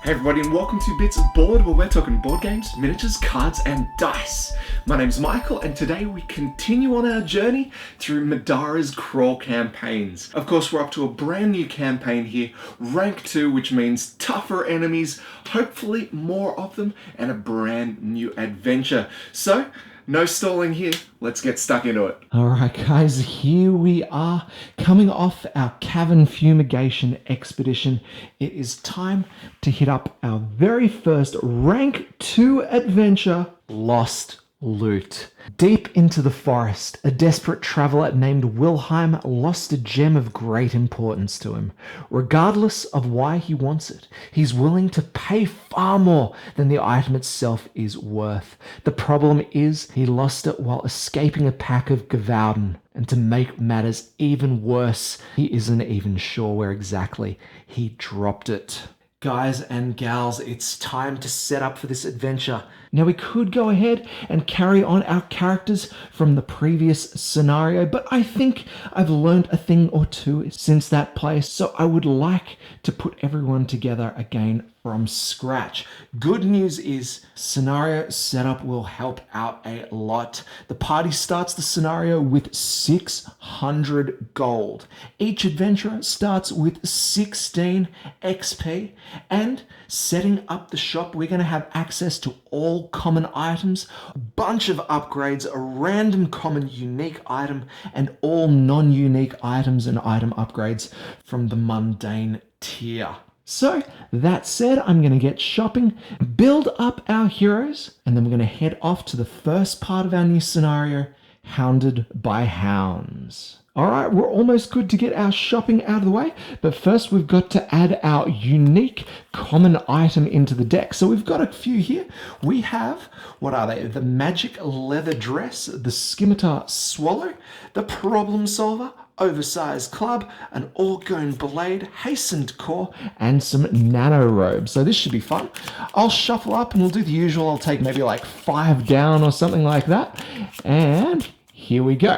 Hey everybody, and welcome to Bits of Board, where we're talking board games, miniatures, cards, and dice. My name's Michael, and today we continue on our journey through Middara's Crawl campaigns. Of course, we're up to a brand new campaign here, Rank 2, which means tougher enemies, hopefully more of them, and a brand new adventure. So, no stalling here, let's get stuck into it. Alright guys, here we are, coming off our cavern fumigation expedition. It is time to hit up our very first Rank 2 adventure, Lost Loot. Deep into the forest, a desperate traveller named Wilhelm lost a gem of great importance to him. Regardless of why he wants it, he's willing to pay far more than the item itself is worth. The problem is, he lost it while escaping a pack of Gevaudan. And to make matters even worse, he isn't even sure where exactly he dropped it. Guys and gals, it's time to set up for this adventure. Now we could go ahead and carry on our characters from the previous scenario, but I think I've learned a thing or two since that place, so I would like to put everyone together again from scratch. Good news is scenario setup will help out a lot. The party starts the scenario with 600 gold. Each adventurer starts with 16 XP, and setting up the shop, we're going to have access to all common items, a bunch of upgrades, a random common unique item, and all non-unique items and item upgrades from the mundane tier. So, that said, I'm going to get shopping, build up our heroes, and then we're going to head off to the first part of our new scenario, Hounded by Hounds. Alright, we're almost good to get our shopping out of the way, but first we've got to add our unique common item into the deck. So we've got a few here. We have, what are they? The Magic Leather Dress, the Scimitar Swallow, the Problem Solver, Oversized Club, an Orgone Blade, Hastened Core, and some Nano Robes. So this should be fun. I'll shuffle up and we'll do the usual. I'll take maybe like 5 down or something like that. And here we go.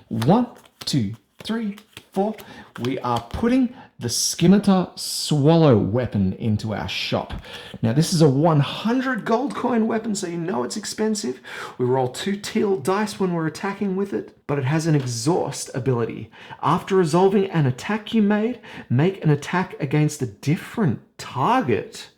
1, 2, 3, 4. We are putting the Scimitar Swallow weapon into our shop. Now this is a 100 gold coin weapon, so you know it's expensive. We roll 2 teal dice when we're attacking with it, but it has an exhaust ability. After resolving an attack you made, make an attack against a different target.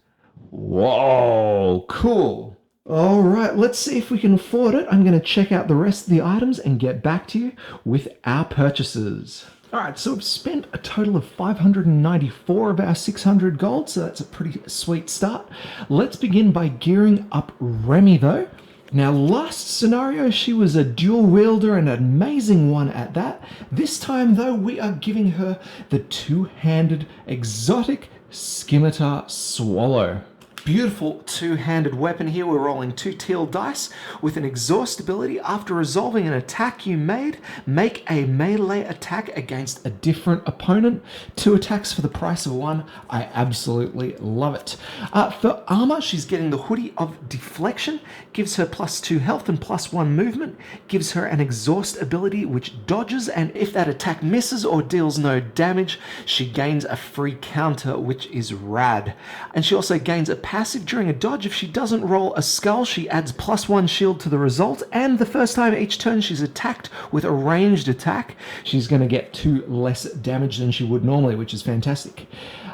Whoa, cool. All right, let's see if we can afford it. I'm going to check out the rest of the items and get back to you with our purchases. All right, so we've spent a total of 594 of our 600 gold, so that's a pretty sweet start. Let's begin by gearing up Remy, though. Now, last scenario, she was a dual wielder and an amazing one at that. This time, though, we are giving her the two-handed exotic Scimitar Swallow. Beautiful two-handed weapon here. We're rolling 2 teal dice with an exhaust ability. After resolving an attack you made, make a melee attack against a different opponent. 2 attacks for the price of 1. I absolutely love it. For armor, she's getting the Hoodie of Deflection, gives her +2 health and +1 movement, gives her an exhaust ability which dodges, and if that attack misses or deals no damage, she gains a free counter, which is rad. And she also gains a passive during a dodge. If she doesn't roll a skull, she adds +1 shield to the result, and the first time each turn she's attacked with a ranged attack, she's going to get 2 less damage than she would normally, which is fantastic.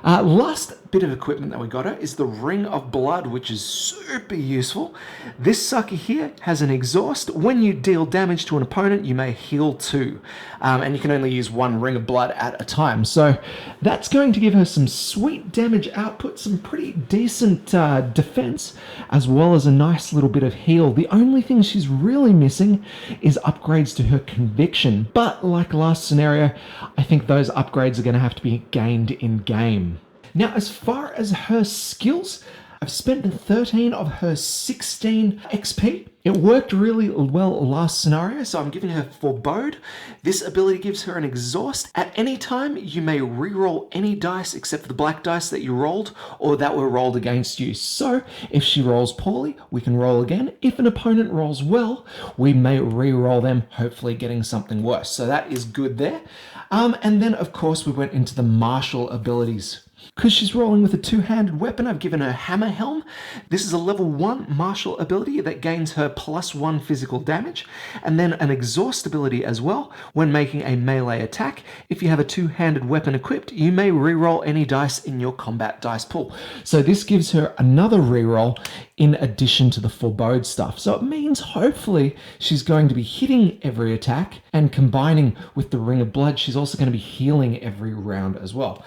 Last bit of equipment that we got her is the Ring of Blood, which is super useful. This sucker here has an exhaust. When you deal damage to an opponent, you may heal 2, and you can only use 1 Ring of Blood at a time. So that's going to give her some sweet damage output, some pretty decent defense, as well as a nice little bit of heal. The only thing she's really missing is upgrades to her Conviction, but like last scenario, I think those upgrades are going to have to be gained in game. Now, as far as her skills, I've spent 13 of her 16 XP. It worked really well last scenario, so I'm giving her Forebode. This ability gives her an exhaust. At any time, you may re-roll any dice except for the black dice that you rolled or that were rolled against you. So, if she rolls poorly, we can roll again. If an opponent rolls well, we may re-roll them, hopefully getting something worse. So that is good there. And then, of course, we went into the martial abilities. Because she's rolling with a two-handed weapon, I've given her Hammer Helm. This is a level 1 martial ability that gains her +1 physical damage, and then an exhaust ability as well. When making a melee attack, if you have a two-handed weapon equipped, you may reroll any dice in your combat dice pool. So this gives her another reroll in addition to the forebode stuff. So it means hopefully she's going to be hitting every attack, and combining with the Ring of Blood, she's also going to be healing every round as well.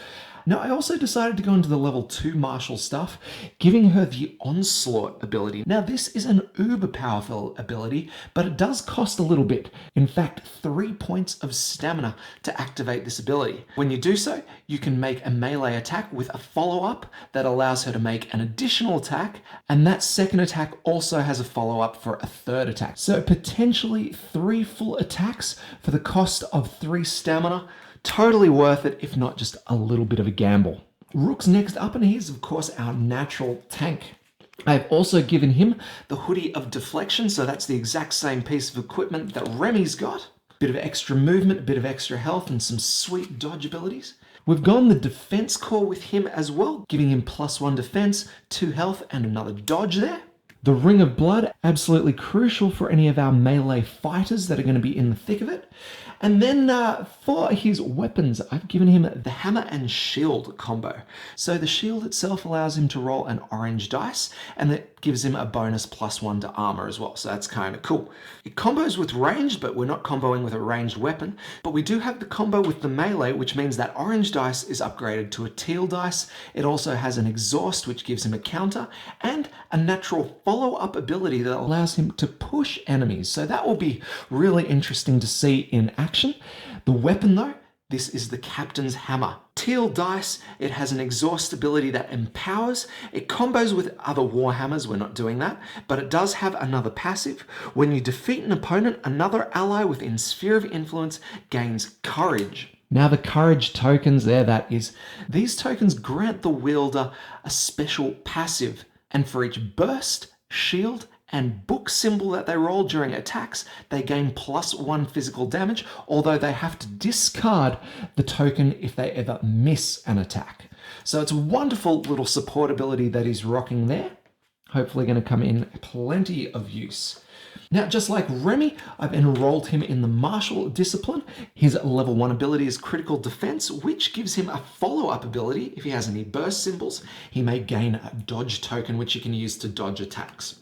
Now, I also decided to go into the level 2 martial stuff, giving her the Onslaught ability. Now, this is an uber powerful ability, but it does cost a little bit. In fact, 3 points of stamina to activate this ability. When you do so, you can make a melee attack with a follow-up that allows her to make an additional attack, and that second attack also has a follow-up for a third attack. So potentially 3 full attacks for the cost of 3 stamina. Totally worth it, if not just a little bit of a gamble. Rook's next up, and he's of course our natural tank. I've also given him the Hoodie of Deflection, so that's the exact same piece of equipment that Remy's got. Bit of extra movement, a bit of extra health, and some sweet dodge abilities. We've gone the defense core with him as well, giving him +1 defense, 2 health, and another dodge there. The Ring of Blood, absolutely crucial for any of our melee fighters that are going to be in the thick of it. And then for his weapons, I've given him the Hammer and Shield combo. So the shield itself allows him to roll an orange dice, and that gives him a bonus +1 to armor as well. So that's kind of cool. It combos with ranged, but we're not comboing with a ranged weapon. But we do have the combo with the melee, which means that orange dice is upgraded to a teal dice. It also has an exhaust, which gives him a counter, and a natural follow-up ability that allows him to push enemies. So that will be really interesting to see in action. The weapon though, this is the Captain's Hammer. Teal dice, it has an exhaust ability that empowers. It combos with other Warhammers, we're not doing that, but it does have another passive. When you defeat an opponent, another ally within Sphere of Influence gains Courage. Now the Courage tokens, there that is. These tokens grant the wielder a special passive, and for each burst, shield, and book symbol that they roll during attacks, they gain +1 physical damage, although they have to discard the token if they ever miss an attack. So it's a wonderful little support ability that he's rocking there. Hopefully going to come in plenty of use. Now, just like Remy, I've enrolled him in the martial discipline. His level 1 ability is critical defense, which gives him a follow-up ability. If he has any burst symbols, he may gain a dodge token, which he can use to dodge attacks.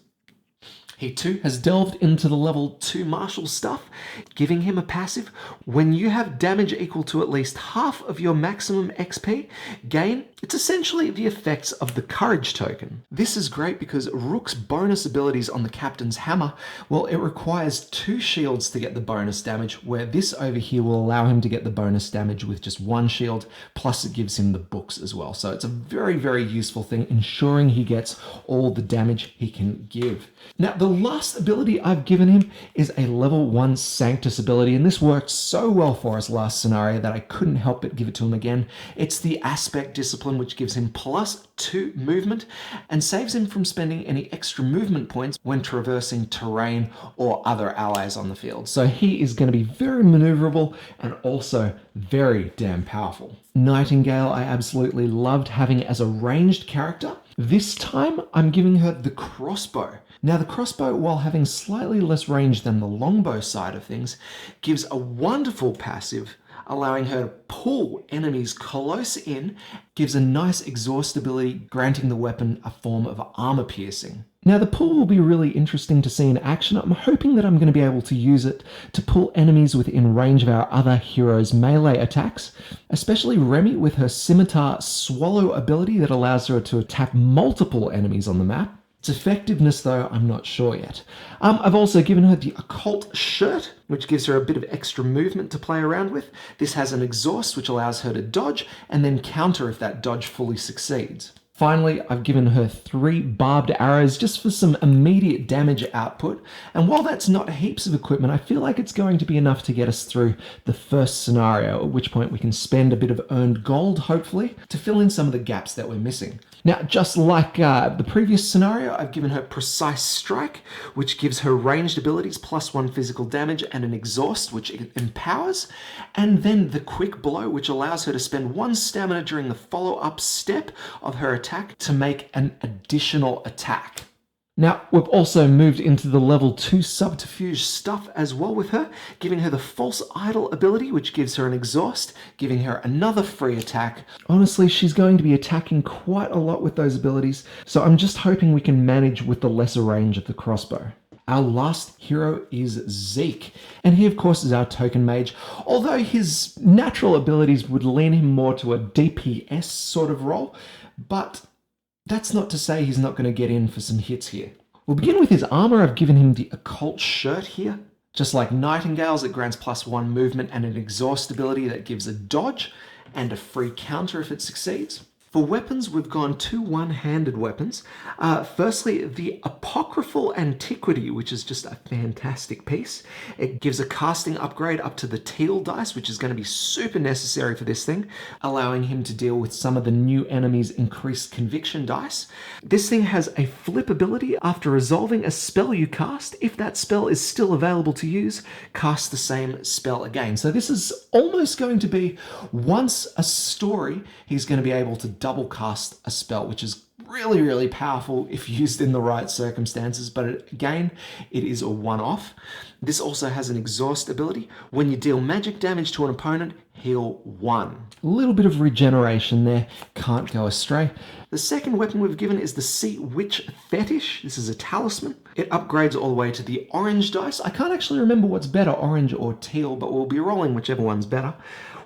He too has delved into the level 2 martial stuff, giving him a passive. When you have damage equal to at least half of your maximum XP gain, it's essentially the effects of the Courage token. This is great because Rook's bonus abilities on the Captain's Hammer, well, it requires 2 shields to get the bonus damage, where this over here will allow him to get the bonus damage with just 1 shield, plus it gives him the books as well. So it's a very, very useful thing, ensuring he gets all the damage he can give. Now, the last ability I've given him is a level 1 Sanctus ability, and this worked so well for us last scenario that I couldn't help but give it to him again. It's the Aspect Discipline, which gives him +2 movement and saves him from spending any extra movement points when traversing terrain or other allies on the field. So he is going to be very maneuverable and also very damn powerful. Nightingale, I absolutely loved having as a ranged character. This time, I'm giving her the Crossbow. Now, the crossbow, while having slightly less range than the longbow side of things, gives a wonderful passive, allowing her to pull enemies close in, gives a nice exhaust ability, granting the weapon a form of armor piercing. Now, the pull will be really interesting to see in action. I'm hoping that I'm going to be able to use it to pull enemies within range of our other heroes' melee attacks, especially Remy with her Scimitar Swallow ability that allows her to attack multiple enemies on the map. Its effectiveness, though, I'm not sure yet. I've also given her the Occult Shirt, which gives her a bit of extra movement to play around with. This has an exhaust, which allows her to dodge and then counter if that dodge fully succeeds. Finally, I've given her 3 barbed arrows just for some immediate damage output. And while that's not heaps of equipment, I feel like it's going to be enough to get us through the first scenario, at which point we can spend a bit of earned gold, hopefully, to fill in some of the gaps that we're missing. Now, just like the previous scenario, I've given her Precise Strike, which gives her ranged abilities +1 physical damage and an exhaust, which it empowers, and then the Quick Blow, which allows her to spend 1 stamina during the follow-up step of her attack to make an additional attack. Now, we've also moved into the level 2 subterfuge stuff as well with her, giving her the False Idol ability, which gives her an exhaust, giving her another free attack. Honestly, she's going to be attacking quite a lot with those abilities, so I'm just hoping we can manage with the lesser range of the crossbow. Our last hero is Zeke, and he of course is our token mage, although his natural abilities would lean him more to a DPS sort of role, but that's not to say he's not going to get in for some hits here. We'll begin with his armor. I've given him the Occult Shirt here. Just like Nightingale's, it grants +1 movement and an exhaust ability that gives a dodge and a free counter if it succeeds. For weapons, we've gone 2 one-handed weapons. Firstly, the Apocryphal Antiquity, which is just a fantastic piece. It gives a casting upgrade up to the teal dice, which is going to be super necessary for this thing, allowing him to deal with some of the new enemies' increased conviction dice. This thing has a flip ability. After resolving a spell you cast, if that spell is still available to use, cast the same spell again. So this is almost going to be, once a story, he's going to be able to double cast a spell, which is really, really powerful if used in the right circumstances, but again, it is a one-off. This also has an exhaust ability. When you deal magic damage to an opponent, heal 1. A little bit of regeneration there, can't go astray. The second weapon we've given is the Sea Witch Fetish. This is a talisman. It upgrades all the way to the orange dice. I can't actually remember what's better, orange or teal, but we'll be rolling whichever one's better.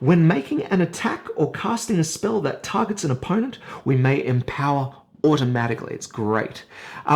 When making an attack or casting a spell that targets an opponent, we may empower automatically. It's great.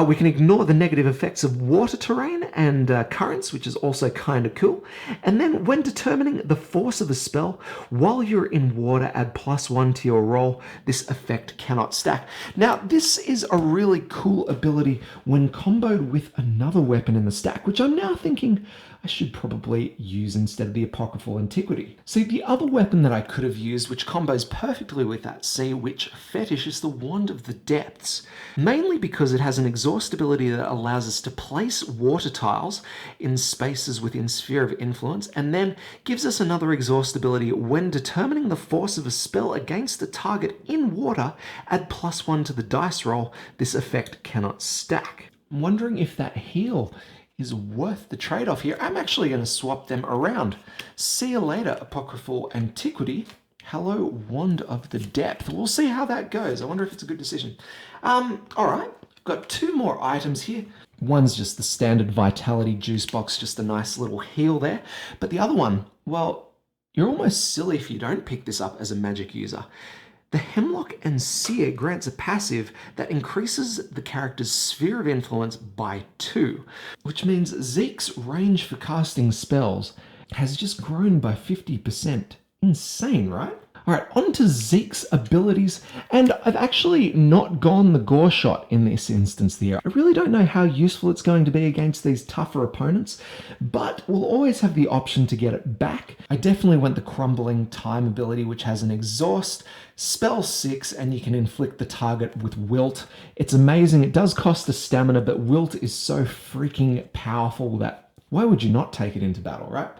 We can ignore the negative effects of water terrain and currents, which is also kind of cool. And then when determining the force of a spell, while you're in water, add +1 to your roll. This effect cannot stack. Now, this is a really cool ability when comboed with another weapon in the stack, which I'm now thinking I should probably use instead of the Apocryphal Antiquity. See, the other weapon that I could have used, which combos perfectly with that Sea Witch Fetish, is the Wand of the Depths, mainly because it has an exhaust ability that allows us to place water tiles in spaces within Sphere of Influence, and then gives us another exhaust ability when determining the force of a spell against a target in water, add +1 to the dice roll. This effect cannot stack. I'm wondering if that heal is worth the trade-off here. I'm actually going to swap them around. See you later, Apocryphal Antiquity. Hello, Wand of the Depth. We'll see how that goes. I wonder if it's a good decision. All right, got 2 more items here. One's just the standard Vitality juice box, just a nice little heal there. But the other one, well, you're almost silly if you don't pick this up as a magic user. The Hemlock and Sear grants a passive that increases the character's sphere of influence by 2, which means Zeke's range for casting spells has just grown by 50%. Insane, right? Alright, on to Zeke's abilities, and I've actually not gone the gore shot in this instance here. I really don't know how useful it's going to be against these tougher opponents, but we'll always have the option to get it back. I definitely went the Crumbling Time ability, which has an exhaust, spell 6, and you can inflict the target with Wilt. It's amazing. It does cost a stamina, but Wilt is so freaking powerful that why would you not take it into battle, right?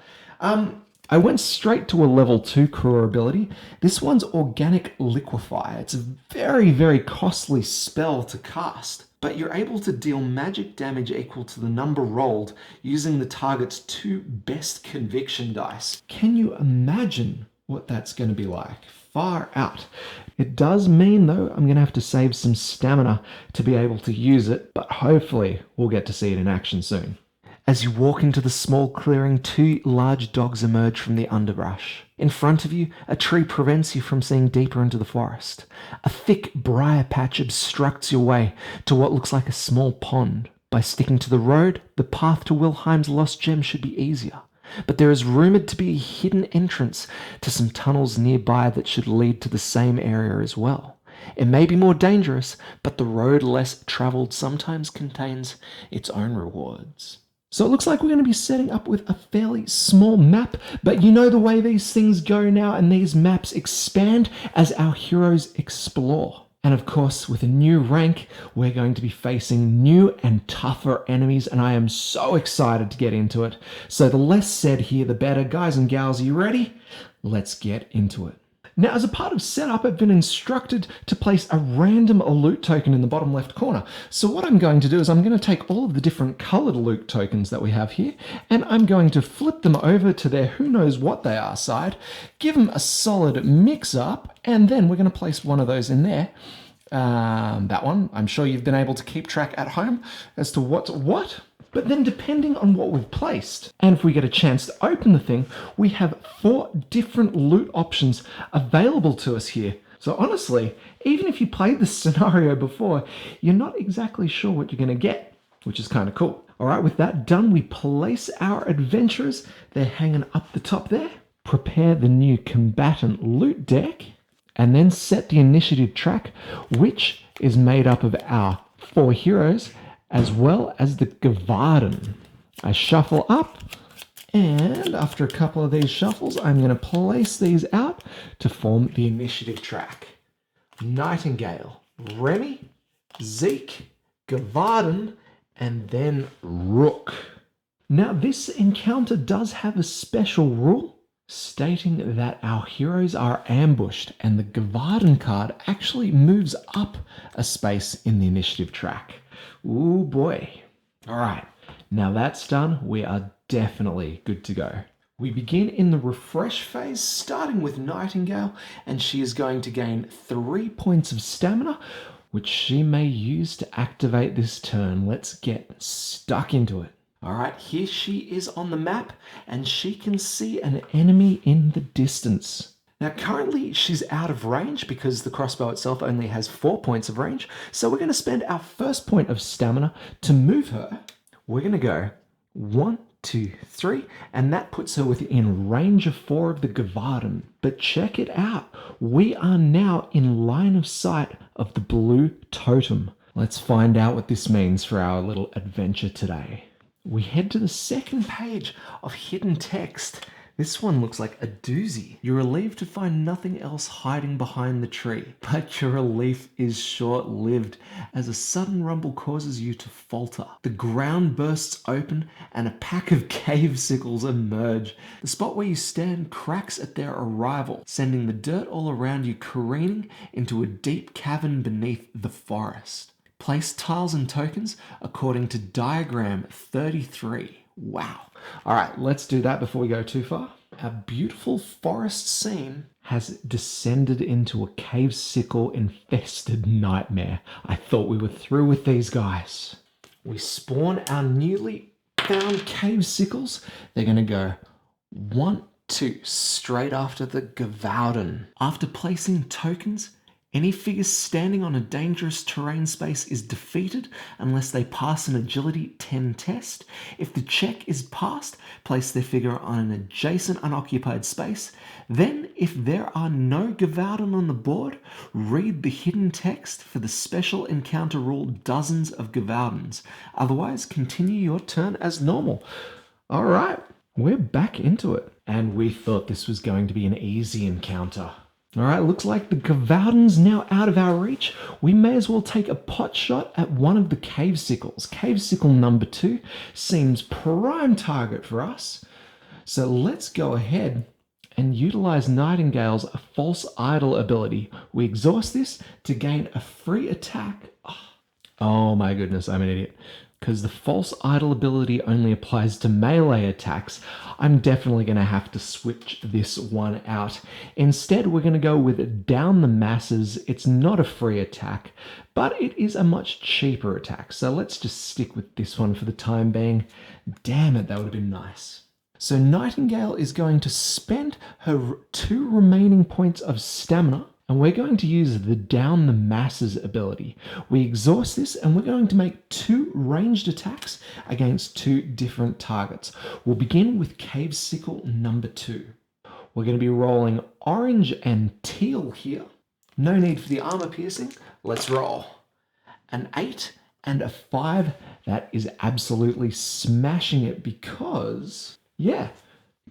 I went straight to a level 2 career ability. This one's Organic Liquefy. It's a very, very costly spell to cast, but you're able to deal magic damage equal to the number rolled using the target's 2 best conviction dice. Can you imagine what that's going to be like? Far out. It does mean, though, I'm going to have to save some stamina to be able to use it, but hopefully we'll get to see it in action soon. As you walk into the small clearing, 2 large dogs emerge from the underbrush. In front of you, a tree prevents you from seeing deeper into the forest. A thick briar patch obstructs your way to what looks like a small pond. By sticking to the road, the path to Wilhelm's lost gem should be easier. But there is rumoured to be a hidden entrance to some tunnels nearby that should lead to the same area as well. It may be more dangerous, but the road less travelled sometimes contains its own rewards. So it looks like we're going to be setting up with a fairly small map, but you know the way these things go now, and these maps expand as our heroes explore. And of course, with a new rank, we're going to be facing new and tougher enemies, and I am so excited to get into it. So the less said here, the better. Guys and gals, are you ready? Let's get into it. Now, as a part of setup, I've been instructed to place a random loot token in the bottom left corner. So what I'm going to do is I'm going to take all of the different colored loot tokens that we have here, and I'm going to flip them over to their who knows what they are side, give them a solid mix up, and then we're going to place one of those in there. That one, I'm sure you've been able to keep track at home as to what's what. But then depending on what we've placed, and if we get a chance to open the thing, we have 4 different loot options available to us here. So honestly, even if you played this scenario before, you're not exactly sure what you're going to get, which is kind of cool. All right, with that done, we place our adventurers. They're hanging up the top there. Prepare the new combatant loot deck, and then set the initiative track, which is made up of our 4 heroes, as well as the Gavaden. I shuffle up, and after a couple of these shuffles, I'm going to place these out to form the initiative track. Nightingale, Remy, Zeke, Gavaden, and then Rook. Now, this encounter does have a special rule stating that our heroes are ambushed, and the Gavaden card actually moves up a space in the initiative track. Ooh boy. All right, now that's done, we are definitely good to go. We begin in the refresh phase, starting with Nightingale, and she is going to gain 3 points of stamina, which she may use to activate this turn. Let's get stuck into it. All right, here she is on the map, and she can see an enemy in the distance. Now, currently, she's out of range because the crossbow itself only has 4 points of range. So we're going to spend our first point of stamina to move her. We're going to go 1, 2, 3, and that puts her within range of 4 of the Gavaden. But check it out. We are now in line of sight of the blue totem. Let's find out what this means for our little adventure today. We head to the second page of hidden text. This one looks like a doozy. You're relieved to find nothing else hiding behind the tree, but your relief is short-lived as a sudden rumble causes you to falter. The ground bursts open and a pack of cave sickles emerge. The spot where you stand cracks at their arrival, sending the dirt all around you careening into a deep cavern beneath the forest. Place tiles and tokens according to diagram 33. Wow. All right, let's do that before we go too far. Our beautiful forest scene has descended into a cave sickle infested nightmare. I thought we were through with these guys. We spawn our newly found cave sickles. They're going to go 1, 2 straight after the Gavaden. After placing tokens, any figure standing on a dangerous terrain space is defeated unless they pass an agility 10 test. If the check is passed, place their figure on an adjacent unoccupied space. Then, if there are no Gavaden on the board, read the hidden text for the special encounter rule dozens of Gavadens. Otherwise, continue your turn as normal. All right, we're back into it. And we thought this was going to be an easy encounter. All right, looks like the Gavaden's now out of our reach. We may as well take a pot shot at one of the cave sickles. Cave sickle number 2 seems prime target for us. So let's go ahead and utilize Nightingale's false idol ability. We exhaust this to gain a free attack. Oh my goodness, I'm an idiot. Because the false idol ability only applies to melee attacks, I'm definitely going to have to switch this one out. Instead, we're going to go with Down the Masses. It's not a free attack, but it is a much cheaper attack. So let's just stick with this one for the time being. Damn it, that would have been nice. So Nightingale is going to spend her 2 remaining points of stamina, and we're going to use the Down the Masses ability. We exhaust this and we're going to make 2 ranged attacks against 2 different targets. We'll begin with Cave Sickle number 2. We're going to be rolling orange and teal here. No need for the armor piercing. Let's roll. An 8 and a 5. That is absolutely smashing it because, yeah,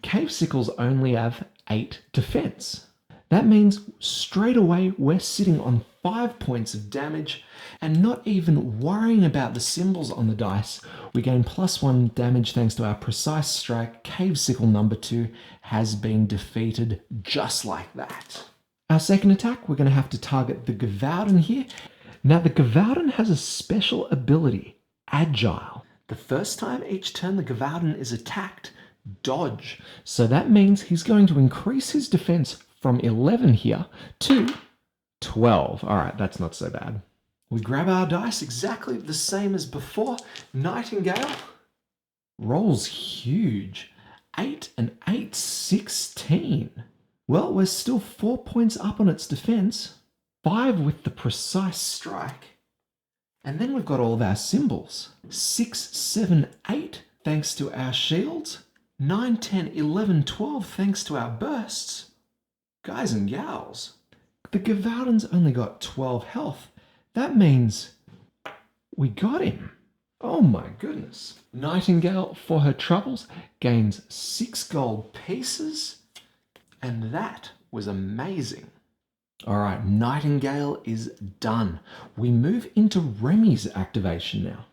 Cave Sickles only have 8 defense. That means straight away we're sitting on 5 points of damage and not even worrying about the symbols on the dice. We gain +1 damage thanks to our precise strike. Cave Sickle number 2 has been defeated just like that. Our second attack, we're going to have to target the Gavaudan here. Now the Gavaudan has a special ability, Agile. The first time each turn the Gavaudan is attacked, dodge. So that means he's going to increase his defense from 11 here to 12. All right, that's not so bad. We grab our dice exactly the same as before. Nightingale rolls huge. 8 and 8, 16. Well, we're still 4 points up on its defense. 5 with the precise strike. And then we've got all of our symbols. 6, 7, 8 thanks to our shields. 9, 10, 11, 12 thanks to our bursts. Guys and gals, the Gavaudan's only got 12 health. That means we got him. Oh my goodness. Nightingale, for her troubles, gains 6 gold pieces. And that was amazing. All right, Nightingale is done. We move into Remy's activation now.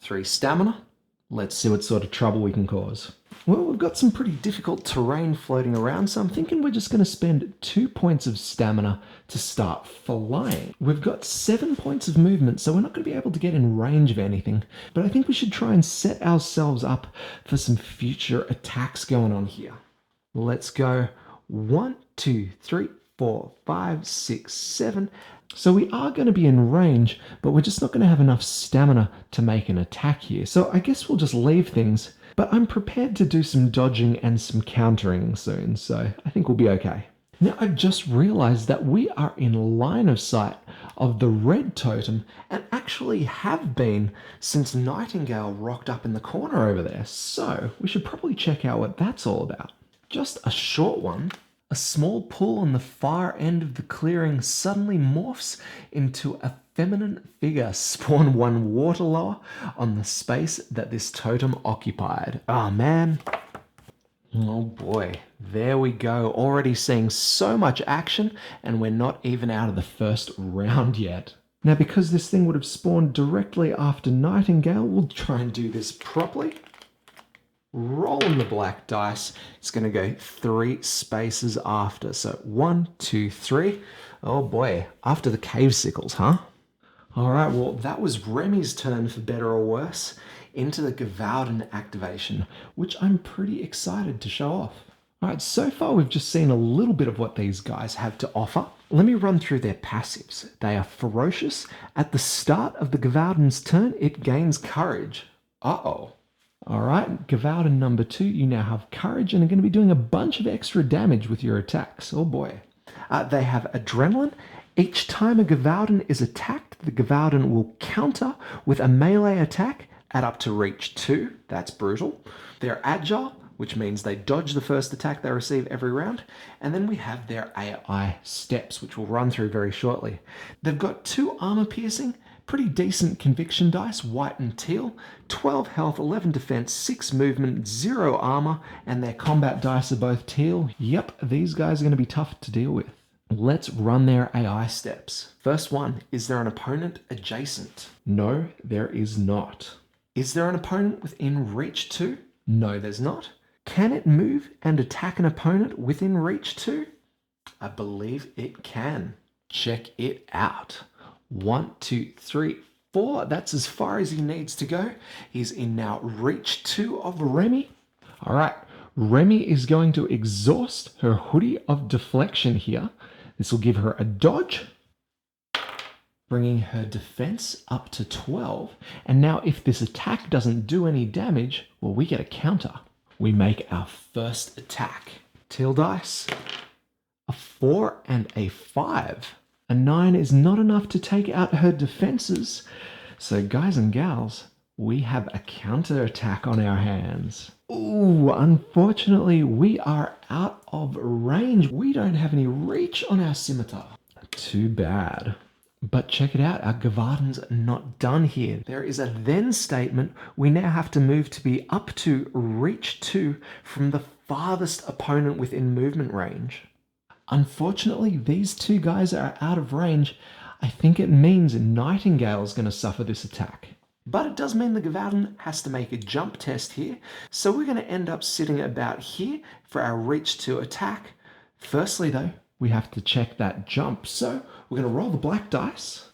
3 stamina. Let's see what sort of trouble we can cause. Well, we've got some pretty difficult terrain floating around, so I'm thinking we're just going to spend 2 points of stamina to start flying. We've got 7 points of movement, so we're not going to be able to get in range of anything, but I think we should try and set ourselves up for some future attacks going on here. Let's go 1, 2, 3, 4, 5, 6, 7. So we are going to be in range, but we're just not going to have enough stamina to make an attack here. So I guess we'll just leave things, but I'm prepared to do some dodging and some countering soon, so I think we'll be okay. Now I've just realized that we are in line of sight of the red totem and actually have been since Nightingale rocked up in the corner over there. So we should probably check out what that's all about. Just a short one. A small pool on the far end of the clearing suddenly morphs into a feminine figure. Spawn 1 water lower on the space that this totem occupied. Oh man. Oh boy. There we go. Already seeing so much action, and we're not even out of the first round yet. Now, because this thing would have spawned directly after Nightingale, we'll try and do this properly. Rolling the black dice. It's going to go 3 spaces after. So 1, 2, 3. Oh boy, after the cave sickles, huh? All right, well, that was Remy's turn for better or worse. Into the Gavaudan activation, which I'm pretty excited to show off. All right, so far we've just seen a little bit of what these guys have to offer. Let me run through their passives. They are ferocious. At the start of the Gavaudan's turn, it gains courage. Uh-oh. All right, Gavaudan number 2, you now have courage and are going to be doing a bunch of extra damage with your attacks. Oh boy. They have adrenaline. Each time a Gavaudan is attacked, the Gavaudan will counter with a melee attack at up to reach 2. That's brutal. They're agile, which means they dodge the first attack they receive every round. And then we have their AI steps, which we'll run through very shortly. They've got 2 armor piercing, pretty decent conviction dice, white and teal, 12 health, 11 defense, 6 movement, 0 armor, and their combat dice are both teal. Yep, these guys are going to be tough to deal with. Let's run their AI steps. First one, is there an opponent adjacent? No, there is not. Is there an opponent within reach 2? No, there's not. Can it move and attack an opponent within reach 2? I believe it can. Check it out. 1, 2, 3, 4. That's as far as he needs to go. He's in now reach 2 of Remy. All right, Remy is going to exhaust her hoodie of deflection here. This will give her a dodge, bringing her defense up to 12. And now if this attack doesn't do any damage, well, we get a counter. We make our first attack. Teal dice, a 4 and a 5. A 9 is not enough to take out her defenses. So guys and gals, we have a counter attack on our hands. Ooh, unfortunately, we are out of range. We don't have any reach on our scimitar. Too bad. But check it out, our Gavaudan's not done here. There is a then statement. We now have to move to be up to reach 2 from the farthest opponent within movement range. Unfortunately, these two guys are out of range. I think it means Nightingale is going to suffer this attack. But it does mean the Gavaldon has to make a jump test here, so we're going to end up sitting about here for our reach to attack. Firstly though, we have to check that jump, so we're going to roll the black dice.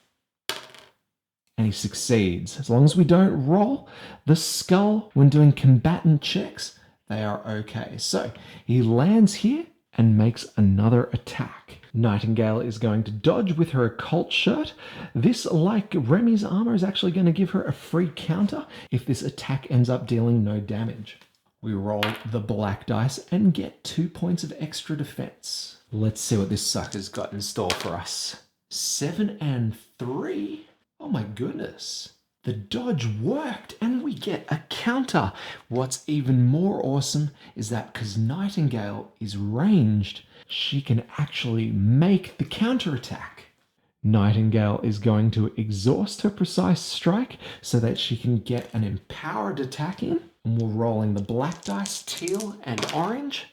And he succeeds. As long as we don't roll the skull when doing combatant checks, they are okay. So he lands here and makes another attack. Nightingale is going to dodge with her occult shirt. This, like Remy's armor, is actually going to give her a free counter if this attack ends up dealing no damage. We roll the black dice and get 2 points of extra defense. Let's see what this sucker's got in store for us. 7 and 3. Oh my goodness. The dodge worked and we get a counter. What's even more awesome is that because Nightingale is ranged, she can actually make the counterattack. Nightingale is going to exhaust her precise strike so that she can get an empowered attack in. And we're rolling the black dice, teal and orange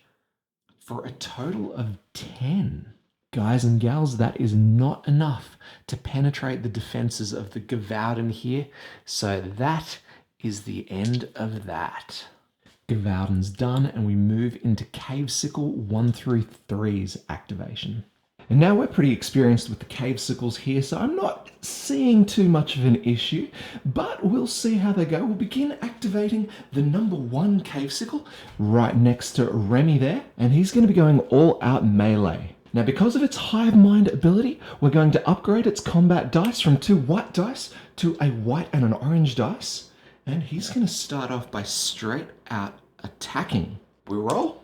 for a total of 10. Guys and gals, that is not enough to penetrate the defenses of the Gavaldon here. So that is the end of that. Gavaldon's done and we move into Cave Sickle 1 through 3's activation. And now we're pretty experienced with the Cave Sickles here, so I'm not seeing too much of an issue, but we'll see how they go. We'll begin activating the number 1 Cave Sickle right next to Remy there, and he's going to be going all out melee. Now, because of its hive mind ability, we're going to upgrade its combat dice from 2 white dice to a white and an orange dice. And he's going to start off by straight out attacking. We roll.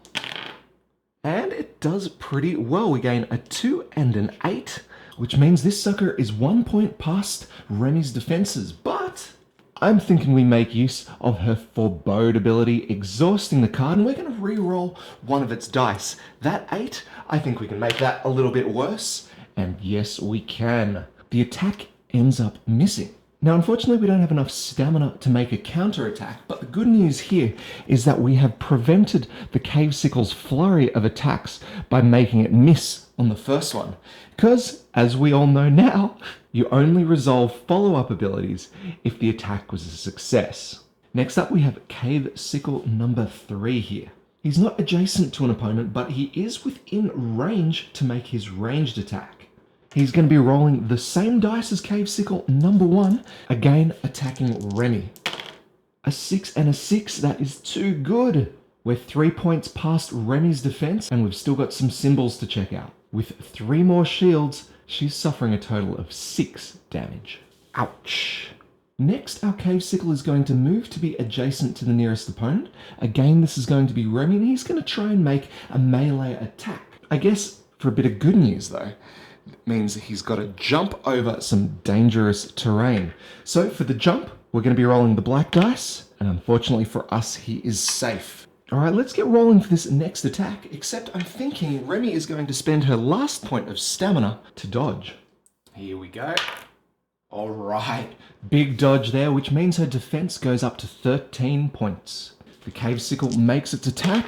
And it does pretty well. We gain a 2 and an 8, which means this sucker is 1 point past Remy's defenses. But I'm thinking we make use of her forebode ability, exhausting the card, and we're going to re-roll one of its dice. That 8, I think we can make that a little bit worse. And yes, we can. The attack ends up missing. Now, unfortunately, we don't have enough stamina to make a counterattack, but the good news here is that we have prevented the Cave Sickle's flurry of attacks by making it miss on the first one. Because, as we all know now, you only resolve follow-up abilities if the attack was a success. Next up, we have Cave Sickle number 3 here. He's not adjacent to an opponent, but he is within range to make his ranged attack. He's going to be rolling the same dice as Cave Sickle number 1, again attacking Remy. A 6 and a 6, that is too good. We're 3 points past Remy's defense, and we've still got some symbols to check out. With 3 more shields, she's suffering a total of 6 damage. Ouch. Next, our Cave Sickle is going to move to be adjacent to the nearest opponent. Again, this is going to be Remy, and he's going to try and make a melee attack. I guess for a bit of good news, though, it means he's got to jump over some dangerous terrain. So for the jump, we're going to be rolling the black dice, and unfortunately for us, he is safe. All right, let's get rolling for this next attack, except I'm thinking Remy is going to spend her last point of stamina to dodge. Here we go. All right, big dodge there, which means her defense goes up to 13 points. The Cave Sickle makes its attack,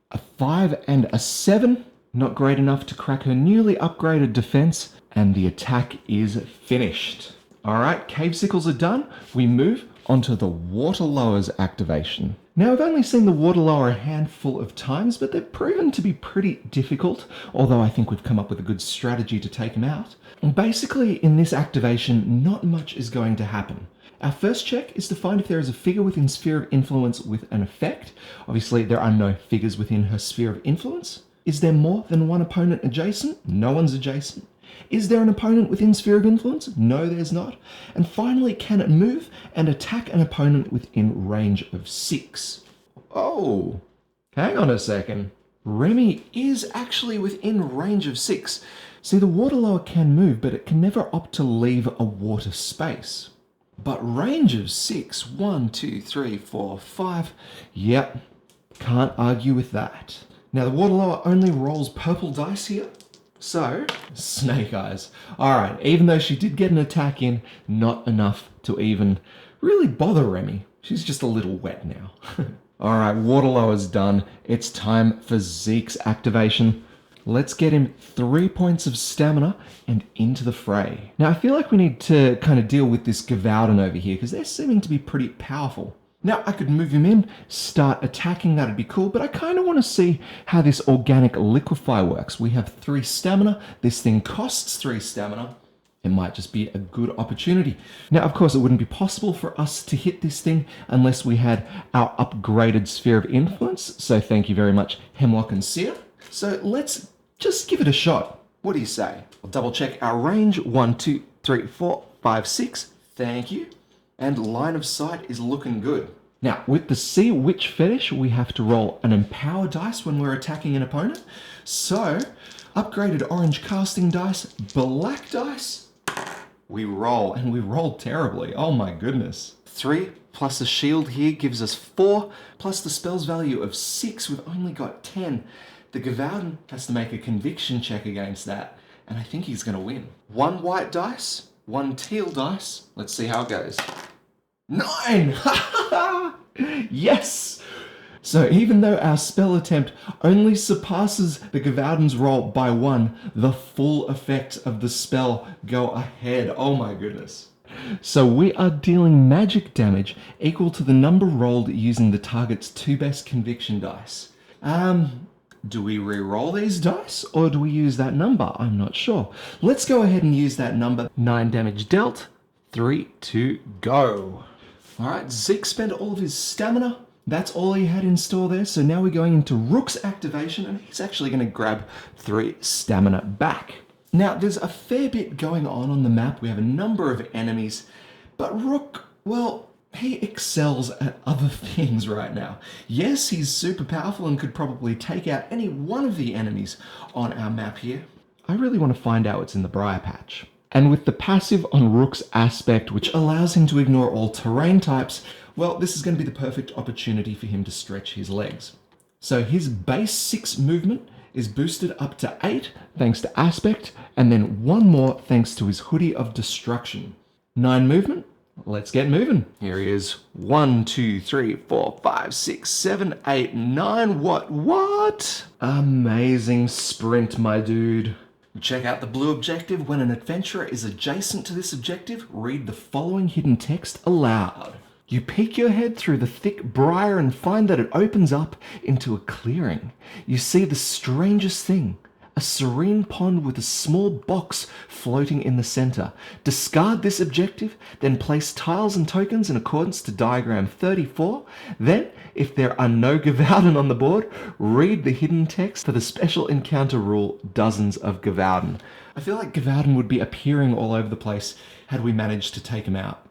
a 5 and a 7. Not great enough to crack her newly upgraded defense, and the attack is finished. All right, Cave Sickles are done. We move onto the Water Lowers activation. Now, I've only seen the Water Lower a handful of times, but they've proven to be pretty difficult, although I think we've come up with a good strategy to take them out. And basically, in this activation, not much is going to happen. Our first check is to find if there is a figure within Sphere of Influence with an effect. Obviously, there are no figures within her Sphere of Influence. Is there more than one opponent adjacent? No one's adjacent. Is there an opponent within Sphere of Influence? No, there's not. And finally, can it move and attack an opponent within range of 6? Oh, hang on a second. Remy is actually within range of 6. See, the Water Lower can move, but it can never opt to leave a water space. But range of 6, 1, 2, 3, 4, 5. Yep, can't argue with that. Now, the Water Lower only rolls purple dice here, so snake eyes. All right, even though she did get an attack in, not enough to even really bother Remy. She's just a little wet now. All right, Water Lower's done. It's time for Zeke's activation. Let's get him 3 points of stamina and into the fray. Now, I feel like we need to kind of deal with this Gavaldon over here because they're seeming to be pretty powerful. Now, I could move him in, start attacking, that'd be cool, but I kind of want to see how this organic liquefy works. We have 3 stamina. This thing costs 3 stamina. It might just be a good opportunity. Now, of course, it wouldn't be possible for us to hit this thing unless we had our upgraded sphere of influence. So thank you very much, Hemlock and Sear. So let's just give it a shot. What do you say? I'll double check our range. 1, 2, 3, 4, 5, 6. Thank you. And line of sight is looking good. Now, with the Sea Witch Fetish, we have to roll an Empower dice when we're attacking an opponent. So, upgraded orange casting dice, black dice, we roll, and we rolled terribly. Oh my goodness. 3 plus a shield here gives us 4, plus the spell's value of 6. We've only got 10. The Gavaldon has to make a conviction check against that, and I think he's going to win. 1 white dice, 1 teal dice. Let's see how it goes. 9! Yes! So even though our spell attempt only surpasses the Gavaldon's roll by 1, the full effect of the spell go ahead. Oh my goodness. So we are dealing magic damage equal to the number rolled using the target's 2 best conviction dice. Do we re-roll these dice or do we use that number? I'm not sure. Let's go ahead and use that number. 9 damage dealt. 3, 2, go. All right, Zeke spent all of his stamina. That's all he had in store there. So now we're going into Rook's activation and he's actually going to grab 3 stamina back. Now, there's a fair bit going on the map. We have a number of enemies, but Rook, well, he excels at other things right now. Yes, he's super powerful and could probably take out any one of the enemies on our map here. I really want to find out what's in the Briar Patch. And with the passive on Rook's aspect, which allows him to ignore all terrain types, well, this is going to be the perfect opportunity for him to stretch his legs. So his base 6 movement is boosted up to 8 thanks to aspect, and then 1 more thanks to his Hoodie of Destruction. 9 movement. Let's get moving. Here he is. 1, 2, 3, 4, 5, 6, 7, 8, 9. What? Amazing sprint, my dude. Check out the blue objective. When an adventurer is adjacent to this objective, read the following hidden text aloud. You peek your head through the thick briar and find that it opens up into a clearing. You see the strangest thing. A serene pond with a small box floating in the center. Discard this objective, then place tiles and tokens in accordance to diagram 34. Then, if there are no Gavaldon on the board, read the hidden text for the special encounter rule, Dozens of Gavaldon. I feel like Gavaldon would be appearing all over the place had we managed to take him out.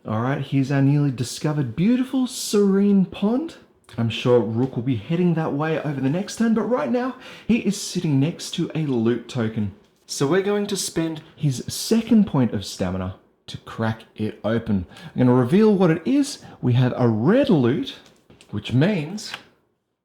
Alright, here's our newly discovered beautiful serene pond. I'm sure Rook will be heading that way over the next turn, but right now he is sitting next to a loot token. So we're going to spend his 2nd point of stamina to crack it open. I'm going to reveal what it is. We have a red loot, which means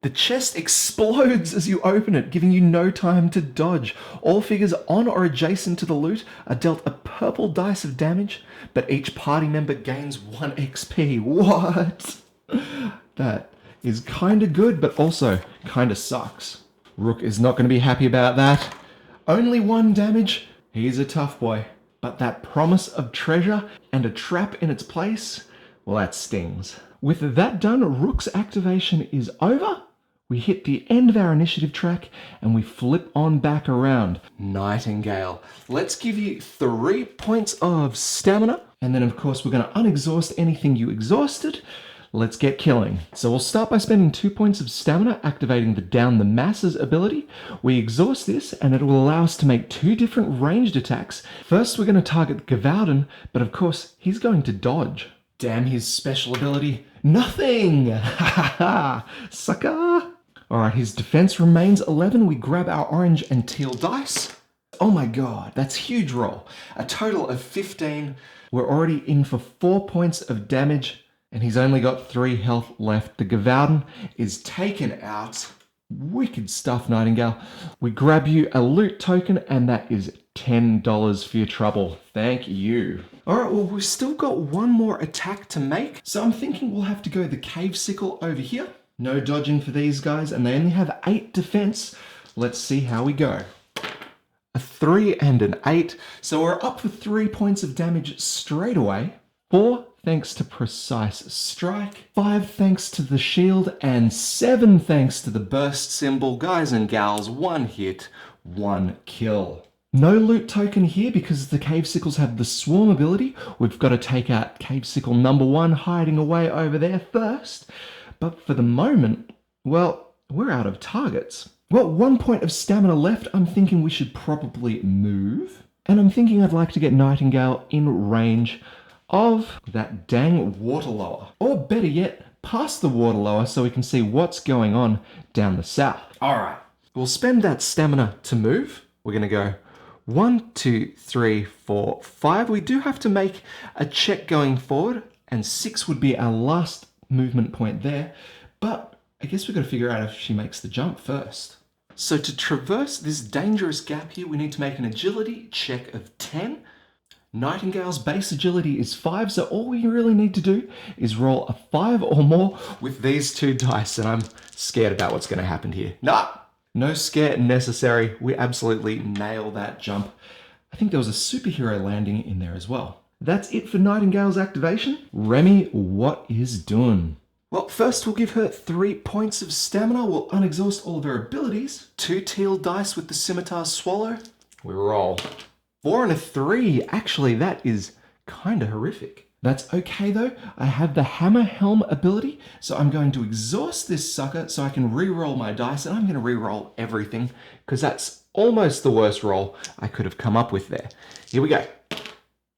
the chest explodes as you open it, giving you no time to dodge. All figures on or adjacent to the loot are dealt a purple dice of damage, but each party member gains 1 XP. What? That is kind of good, but also kind of sucks. Rook is not going to be happy about that. Only 1 damage. He's a tough boy. But that promise of treasure and a trap in its place, well, that stings. With that done, Rook's activation is over. We hit the end of our initiative track and we flip on back around. Nightingale. Let's give you 3 points of stamina. And then, of course, we're going to unexhaust anything you exhausted. Let's get killing. So we'll start by spending 2 points of stamina activating the Down the Masses ability. We exhaust this and it will allow us to make 2 different ranged attacks. First we're going to target Gavaldon, but of course he's going to dodge. Damn his special ability. Nothing! Ha ha ha! Sucker! Alright, his defense remains 11. We grab our orange and teal dice. Oh my god, that's huge roll. A total of 15. We're already in for 4 points of damage. And he's only got 3 health left. The Gavaldon is taken out. Wicked stuff, Nightingale. We grab you a loot token, and that is $10 for your trouble. Thank you. Alright, well, we've still got 1 more attack to make. So I'm thinking we'll have to go the Cave Sickle over here. No dodging for these guys, and they only have 8 defense. Let's see how we go. A 3 and an 8. So we're up for 3 points of damage straight away. 4 thanks to precise strike. 5 thanks to the shield. And 7 thanks to the burst symbol. Guys and gals, 1 hit, 1 kill. No loot token here because the cave sickles have the swarm ability. We've got to take out cave sickle number 1 hiding away over there first. But for the moment, well, we're out of targets. Well, 1 point of stamina left. I'm thinking we should probably move. And I'm thinking I'd like to get Nightingale in range of that dang water lower. Or better yet, past the water lower so we can see what's going on down the south. All right. We'll spend that stamina to move. We're going to go 1, 2, 3, 4, 5. We do have to make a check going forward. And 6 would be our last movement point there. But I guess we've got to figure out if she makes the jump first. So to traverse this dangerous gap here, we need to make an agility check of 10. Nightingale's base agility is 5, so all we really need to do is roll a 5 or more with these 2 dice, and I'm scared about what's going to happen here. No scare necessary. We absolutely nail that jump. I think there was a superhero landing in there as well. That's it for Nightingale's activation. Remy, what is done? Well, first we'll give her 3 points of stamina. We'll unexhaust all of her abilities. 2 teal dice with the scimitar swallow. We roll. 4 and a 3. Actually, that is kind of horrific. That's okay though. I have the hammer helm ability, so I'm going to exhaust this sucker so I can re-roll my dice, and I'm going to re-roll everything because that's almost the worst roll I could have come up with there. Here we go.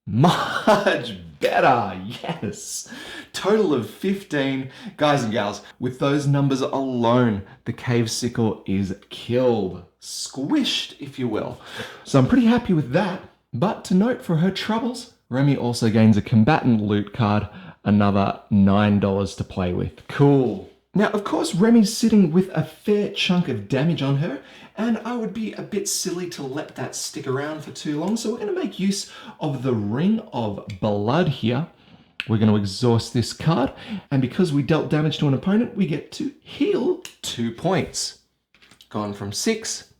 Much better, yes. Total of 15. Guys and gals, with those numbers alone, the cave sickle is killed. Squished, if you will. So I'm pretty happy with that. But to note for her troubles, Remy also gains a combatant loot card, another $9 to play with. Cool. Now, of course, Remy's sitting with a fair chunk of damage on her, and I would be a bit silly to let that stick around for too long, so we're going to make use of the Ring of Blood here. We're going to exhaust this card, and because we dealt damage to an opponent, we get to heal 2 points. Gone from 6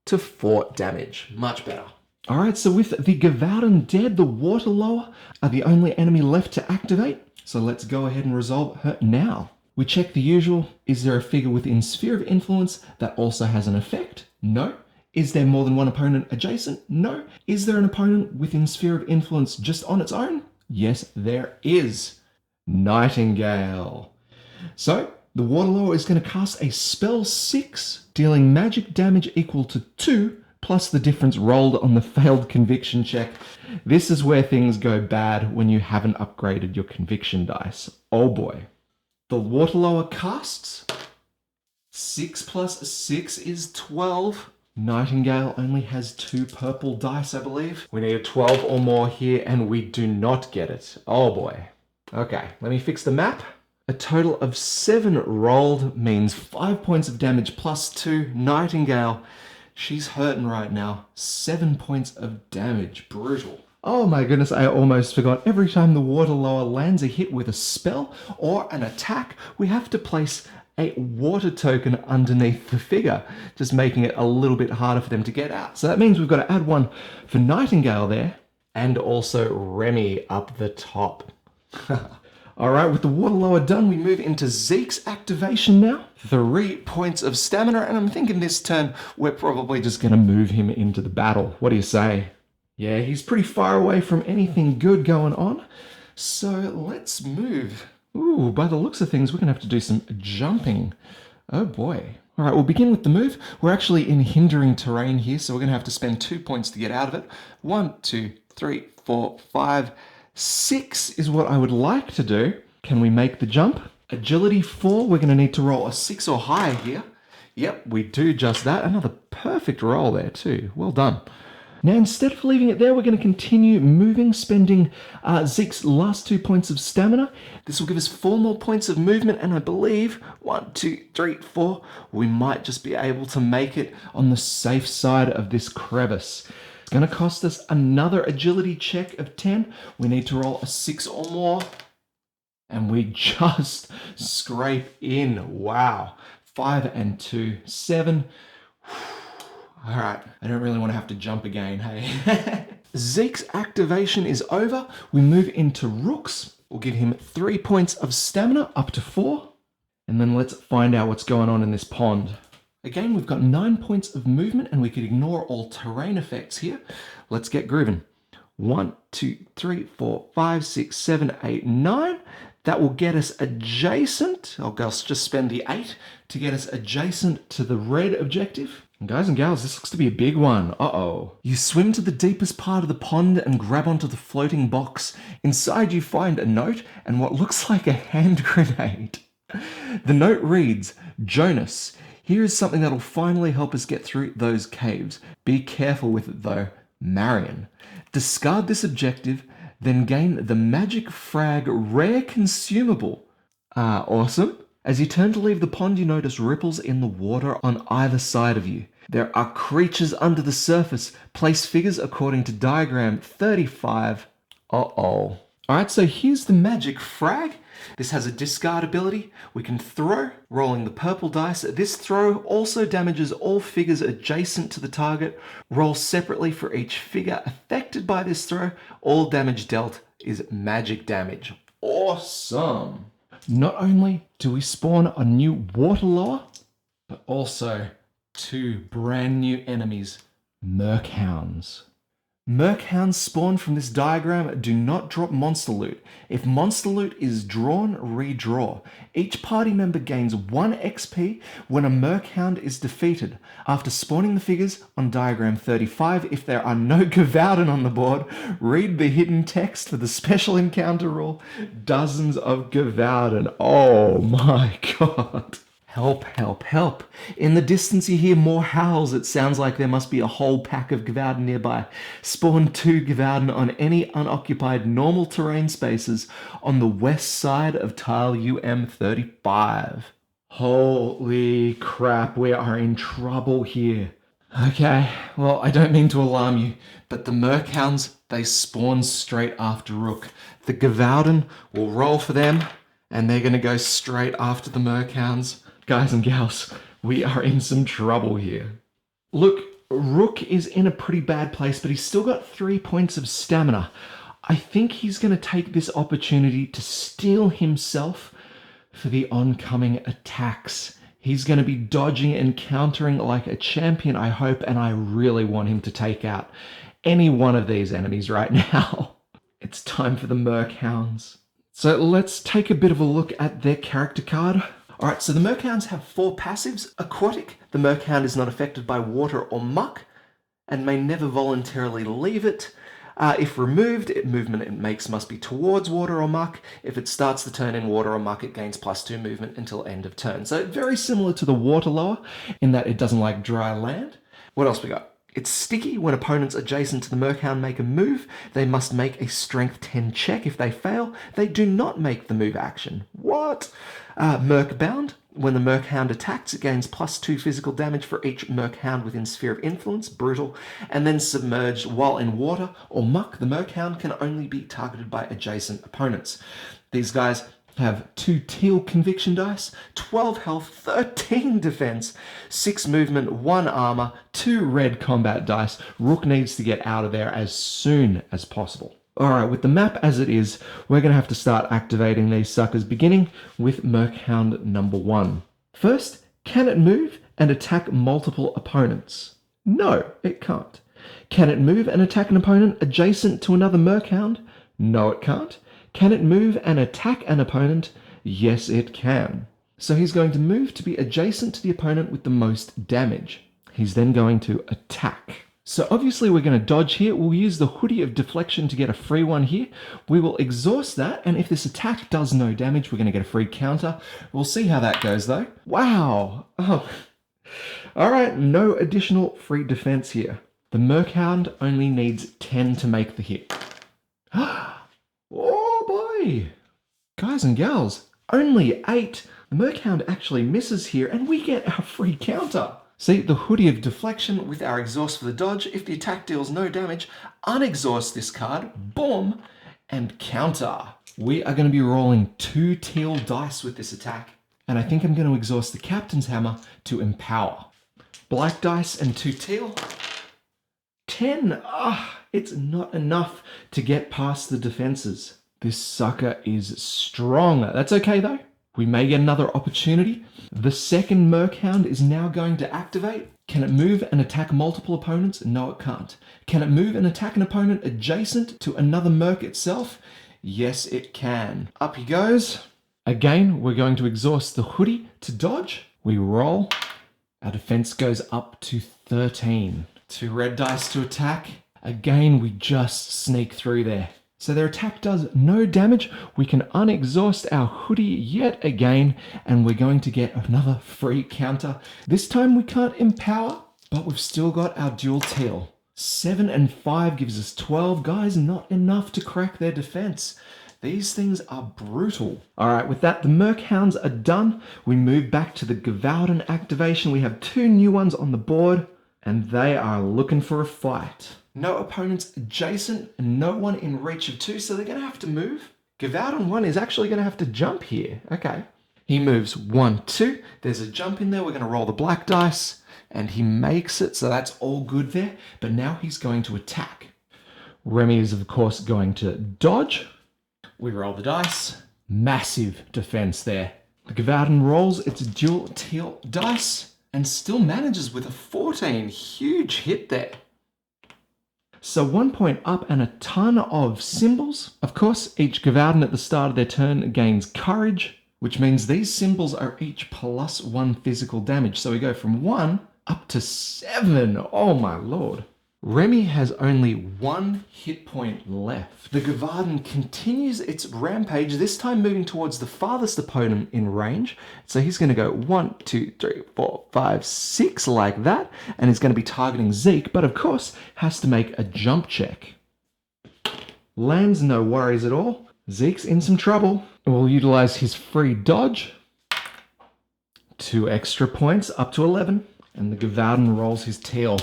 to 4 damage. Much better. Alright, so with the Gavaudan dead, the water lower are the only enemy left to activate, so let's go ahead and resolve her now. We check the usual. Is there a figure within Sphere of Influence that also has an effect? No. Is there more than one opponent adjacent? No. Is there an opponent within Sphere of Influence just on its own? Yes, there is. Nightingale. So, the Waterlower is going to cast a spell 6, dealing magic damage equal to 2, plus the difference rolled on the failed conviction check. This is where things go bad when you haven't upgraded your conviction dice. Oh boy. The Waterlower casts. 6 plus 6 is 12. Nightingale only has 2 purple dice, I believe. We need a 12 or more here, and we do not get it. Oh boy. Okay, let me fix the map. A total of 7 rolled means 5 points of damage plus 2. Nightingale, she's hurting right now. 7 points of damage. Brutal. Oh my goodness, I almost forgot. Every time the Waterlower lands a hit with a spell or an attack, we have to place a water token underneath the figure, just making it a little bit harder for them to get out. So that means we've got to add one for Nightingale there, and also Remy up the top. Alright, with the Waterlower done, we move into Zeke's activation now. 3 points of stamina, and I'm thinking this turn we're probably just going to move him into the battle. What do you say? Yeah, he's pretty far away from anything good going on. So let's move. Ooh, by the looks of things, we're going to have to do some jumping. Oh boy. All right, we'll begin with the move. We're actually in hindering terrain here, so we're going to have to spend 2 points to get out of it. 1, 2, 3, 4, 5, 6 is what I would like to do. Can we make the jump? Agility 4, we're going to need to roll a 6 or higher here. Yep, we do just that. Another perfect roll there too. Well done. Now, instead of leaving it there, we're going to continue moving, spending Zeke's last 2 points of stamina. This will give us 4 more points of movement, and I believe 1, 2, 3, 4, we might just be able to make it on the safe side of this crevice. It's going to cost us another agility check of 10. We need to roll a 6 or more, and we just scrape in. Wow. 5 and 2, 7. All right, I don't really want to have to jump again, hey? Zeke's activation is over. We move into Rook's. We'll give him 3 points of stamina, up to 4. And then let's find out what's going on in this pond. Again, we've got 9 points of movement and we could ignore all terrain effects here. Let's get grooving. 1, 2, 3, 4, 5, 6, 7, 8, 9. That will get us adjacent. I'll just spend the 8 to get us adjacent to the red objective. And guys and gals, this looks to be a big one. Uh-oh. You swim to the deepest part of the pond and grab onto the floating box. Inside you find a note and what looks like a hand grenade. The note reads, Jonas, here is something that'll finally help us get through those caves. Be careful with it though. Marion. Discard this objective, then gain the Magic Frag Rare Consumable. Awesome. As you turn to leave the pond, you notice ripples in the water on either side of you. There are creatures under the surface. Place figures according to diagram 35. Uh-oh. Alright, so here's the Magic Frag. This has a discard ability. We can throw, rolling the purple dice. This throw also damages all figures adjacent to the target. Roll separately for each figure affected by this throw. All damage dealt is magic damage. Awesome. Not only do we spawn a new water lower, but also 2 brand new enemies, Merkhounds. Merkhounds spawn from this diagram do not drop monster loot. If monster loot is drawn, redraw. Each party member gains 1 XP when a Merkhound is defeated. After spawning the figures on diagram 35, if there are no Gavaldon on the board, read the hidden text for the special encounter rule. Dozens of Gavaldon. Oh my god. Help, help, help. In the distance you hear more howls. It sounds like there must be a whole pack of Gavaldon nearby. Spawn 2 Gavaldon on any unoccupied normal terrain spaces on the west side of tile UM35. Holy crap, we are in trouble here. Okay, well, I don't mean to alarm you, but the Merkhounds, they spawn straight after Rook. The Gavaldon will roll for them, and they're going to go straight after the Merkhounds. Guys and gals, we are in some trouble here. Look, Rook is in a pretty bad place, but he's still got 3 points of stamina. I think he's going to take this opportunity to steel himself for the oncoming attacks. He's going to be dodging and countering like a champion, I hope, and I really want him to take out any one of these enemies right now. It's time for the Merkhounds. So let's take a bit of a look at their character card. Alright, so the Merkhounds have 4 passives. Aquatic, the Merkhound is not affected by water or muck and may never voluntarily leave it. If removed, movement it makes must be towards water or muck. If it starts the turn in water or muck, it gains +2 movement until end of turn. So very similar to the water lower in that it doesn't like dry land. What else we got? It's sticky. When opponents adjacent to the Merkhound make a move, they must make a strength 10 check. If they fail, they do not make the move action. What? Merkbound. When the Merkhound attacks, it gains +2 physical damage for each Merkhound within sphere of influence, brutal, and then submerged while in water or muck. The Merkhound can only be targeted by adjacent opponents. These guys have 2 teal conviction dice, 12 health, 13 defense, 6 movement, 1 armor, 2 red combat dice. Rook needs to get out of there as soon as possible. Alright, with the map as it is, we're going to have to start activating these suckers, beginning with Merkhound number 1. First, can it move and attack multiple opponents? No, it can't. Can it move and attack an opponent adjacent to another Merkhound? No, it can't. Can it move and attack an opponent? Yes, it can. So he's going to move to be adjacent to the opponent with the most damage. He's then going to attack. So obviously we're going to dodge here. We'll use the Hoodie of Deflection to get a free one here. We will exhaust that, and if this attack does no damage, we're going to get a free counter. We'll see how that goes though. Wow. Oh. Alright, no additional free defense here. The Merkhound only needs 10 to make the hit. Oh boy! Guys and gals, only 8. The Merkhound actually misses here, and we get our free counter. See, the Hoodie of Deflection with our exhaust for the dodge. If the attack deals no damage, unexhaust this card, boom, and counter. We are going to be rolling 2 teal dice with this attack, and I think I'm going to exhaust the Captain's Hammer to empower. Black dice and 2 teal. 10. It's not enough to get past the defenses. This sucker is strong. That's okay though. We may get another opportunity. The second Merchound is now going to activate. Can it move and attack multiple opponents? No, it can't. Can it move and attack an opponent adjacent to another Merc itself? Yes, it can. Up he goes. Again, we're going to exhaust the hoodie to dodge. We roll. Our defense goes up to 13. 2 red dice to attack. Again, we just sneak through there. So their attack does no damage. We can unexhaust our hoodie yet again, and we're going to get another free counter. This time we can't empower, but we've still got our dual teal. 7 and 5 gives us 12. Guys, not enough to crack their defense. These things are brutal. All right, with that, the Merchounds are done. We move back to the Gavaldon activation. We have 2 new ones on the board, and they are looking for a fight. No opponents adjacent and no one in reach of 2, so they're going to have to move. Gavaldon 1 is actually going to have to jump here. Okay. He moves 1, 2. There's a jump in there. We're going to roll the black dice, and he makes it, so that's all good there. But now he's going to attack. Remy is, of course, going to dodge. We roll the dice. Massive defense there. The Gavaldon rolls its dual teal dice and still manages with a 14. Huge hit there. So 1 point up and a ton of symbols. Of course, each Gavaldon at the start of their turn gains courage, which means these symbols are each +1 physical damage. So we go from 1 up to 7. Oh my lord. Remy has only 1 hit point left. The Gavaldon continues its rampage, this time moving towards the farthest opponent in range. So he's going to go 1, 2, 3, 4, 5, 6 like that, and he's going to be targeting Zeke, but of course has to make a jump check. Lands, no worries at all. Zeke's in some trouble. We'll utilize his free dodge. 2 extra points, up to 11, and the Gavaldon rolls his tail.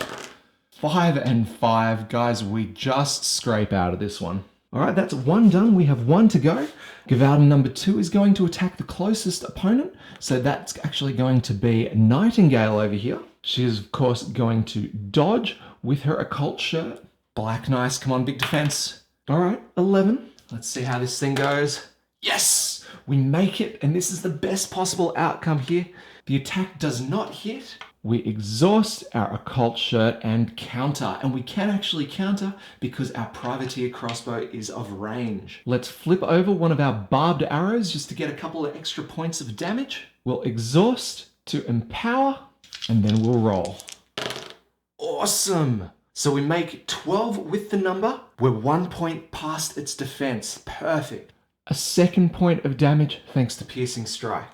5 and 5. Guys, we just scrape out of this one. All right, that's 1 done. We have 1 to go. Gavaldon number 2 is going to attack the closest opponent. So that's actually going to be Nightingale over here. She is, of course, going to dodge with her occult shirt. Black, nice. Come on, big defense. All right, 11. Let's see how this thing goes. Yes! We make it, and this is the best possible outcome here. The attack does not hit. We exhaust our occult shirt and counter, and we can actually counter because our privateer crossbow is of range. Let's flip over one of our barbed arrows just to get a couple of extra points of damage. We'll exhaust to empower, and then we'll roll. Awesome! So we make 12 with the number. We're 1 point past its defense. Perfect. A 2nd point of damage thanks to piercing strike.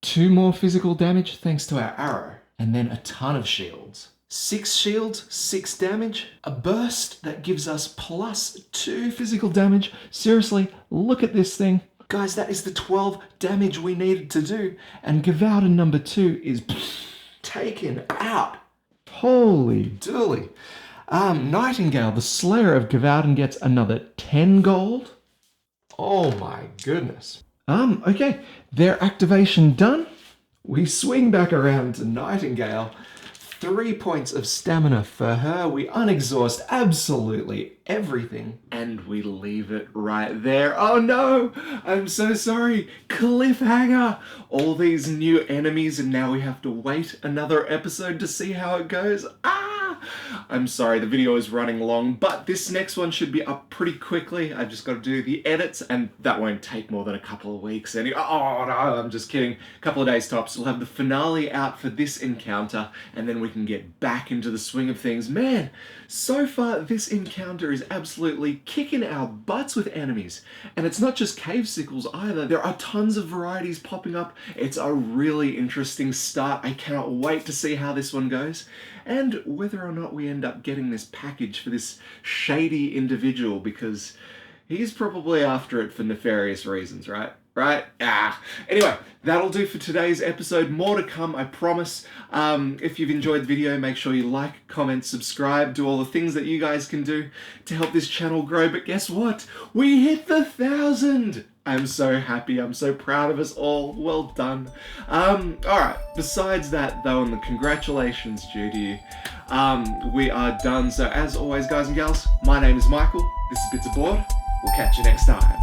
2 more physical damage thanks to our arrow. And then a ton of shields. 6 shields, 6 damage. A burst that gives us +2 physical damage. Seriously, look at this thing. Guys, that is the 12 damage we needed to do. And Gavaldon number 2 is taken out. Holy dooly. Nightingale, the Slayer of Gavaldon, gets another 10 gold. Oh my goodness. Okay, their activation done. We swing back around to Nightingale. 3 points of stamina for her. We unexhaust absolutely everything. And we leave it right there. Oh no! I'm so sorry. Cliffhanger! All these new enemies and now we have to wait another episode to see how it goes. I'm sorry, the video is running long, but this next one should be up pretty quickly. I've just got to do the edits, and that won't take more than a couple of weeks. Oh no, I'm just kidding. A couple of days tops. We'll have the finale out for this encounter, and then we can get back into the swing of things. Man, so far this encounter is absolutely kicking our butts with enemies. And it's not just cave sickles either. There are tons of varieties popping up. It's a really interesting start. I cannot wait to see how this one goes. And whether or not we end up getting this package for this shady individual, because he's probably after it for nefarious reasons, right? right? Anyway, that'll do for today's episode. More to come, I promise. If you've enjoyed the video, make sure you like, comment, subscribe, do all the things that you guys can do to help this channel grow. But guess what? We hit the 1,000! I'm so happy. I'm so proud of us all. Well done. Alright, besides that though, and the congratulations due to you, we are done. So as always, guys and gals, my name is Michael. This is Bits Aboard. We'll catch you next time.